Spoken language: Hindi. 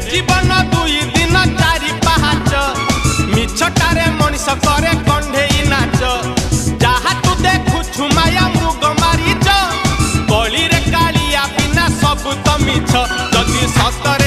जीवन दुई दिन चारि पाहाच मिछटारे मनीष करे कंढेई नाच जहा तू देखुछु माया मृग मारीच गली रे कालिया बिना सब तो मिछ जदि सतर